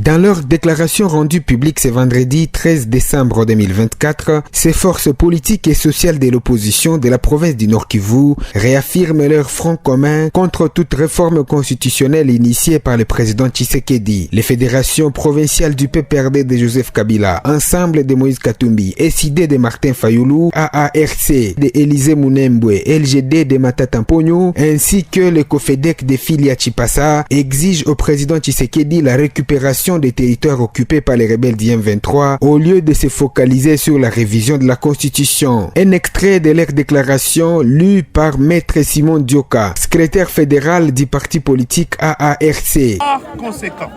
Dans leur déclaration rendue publique ce vendredi 13 décembre 2024, ces forces politiques et sociales de l'opposition de la province du Nord Kivu réaffirment leur front commun contre toute réforme constitutionnelle initiée par le président Tshisekedi. Les fédérations provinciales du PPRD de Joseph Kabila, Ensemble de Moïse Katumbi, SID de Martin Fayoulou, AARC de Élisée Mounembwe, LGD de Matata Mponyo, ainsi que le COFEDEC de Filia Chipasa exigent au président Tshisekedi la récupération des territoires occupés par les rebelles du M23 au lieu de se focaliser sur la révision de la Constitution. Un extrait de leur déclaration lu par Maître Simon Dioka, secrétaire fédéral du parti politique AARC. Par conséquent,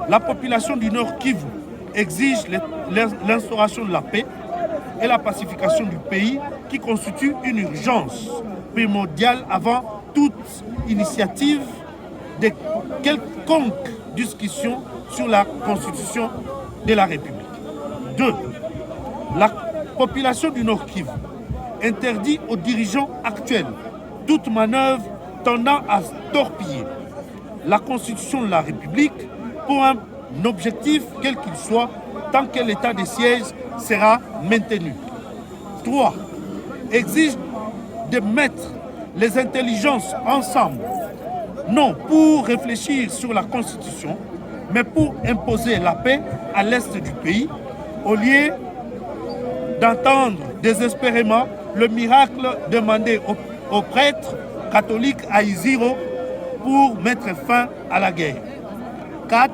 la population du Nord Kivu exige l'instauration de la paix et la pacification du pays qui constitue une urgence primordiale avant toute initiative de quelconque discussion sur la Constitution de la République. 2. La population du Nord Kivu interdit aux dirigeants actuels toute manœuvre tendant à torpiller la Constitution de la République pour un objectif quel qu'il soit tant que l'état de siège sera maintenu. 3. Exige de mettre les intelligences ensemble, non pour réfléchir sur la Constitution, mais pour imposer la paix à l'est du pays, au lieu d'entendre désespérément le miracle demandé aux prêtres catholiques à Iziro pour mettre fin à la guerre. 4.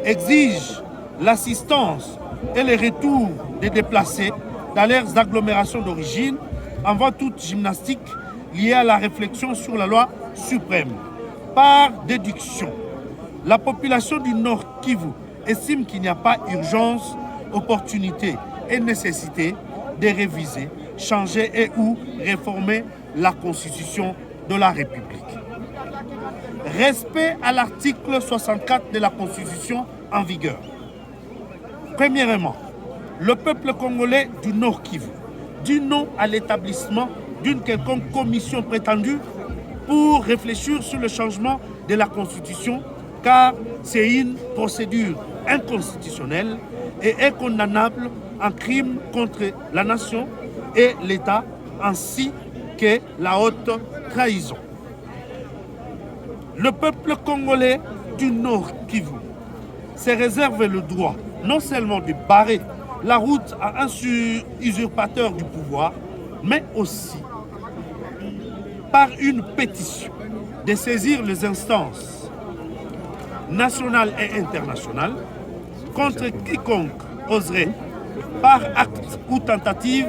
Exige l'assistance et le retour des déplacés dans leurs agglomérations d'origine avant toute gymnastique liée à la réflexion sur la loi suprême. Par déduction, la population du Nord Kivu estime qu'il n'y a pas urgence, opportunité et nécessité de réviser, changer et ou réformer la Constitution de la République. Respect à l'article 64 de la Constitution en vigueur. Premièrement, le peuple congolais du Nord Kivu dit non à l'établissement d'une quelconque commission prétendue pour réfléchir sur le changement de la Constitution, car c'est une procédure inconstitutionnelle et incondamnable en crime contre la nation et l'État, ainsi que la haute trahison. Le peuple congolais du Nord Kivu se réserve le droit non seulement de barrer la route à un usurpateur du pouvoir, mais aussi par une pétition de saisir les instances nationales et internationales contre quiconque oserait, par acte ou tentative,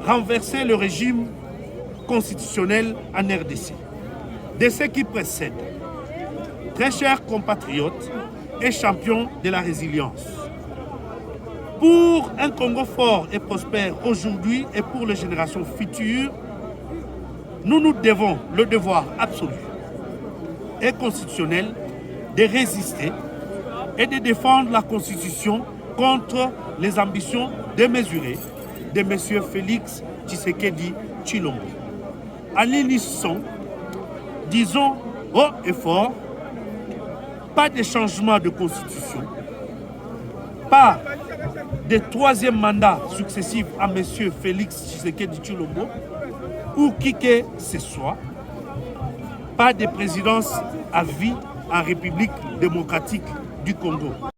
renverser le régime constitutionnel en RDC. De ce qui précède, très chers compatriotes et champions de la résilience, pour un Congo fort et prospère aujourd'hui et pour les générations futures, nous nous devons le devoir absolu et constitutionnel de résister et de défendre la Constitution contre les ambitions démesurées de M. Félix Tshisekedi Tshilombo. À l'unisson, disons haut et fort, pas de changement de constitution, pas de troisième mandat successif à M. Félix Tshisekedi Tshilombo ou qui que ce soit, pas de présidence à vie en République démocratique du Congo.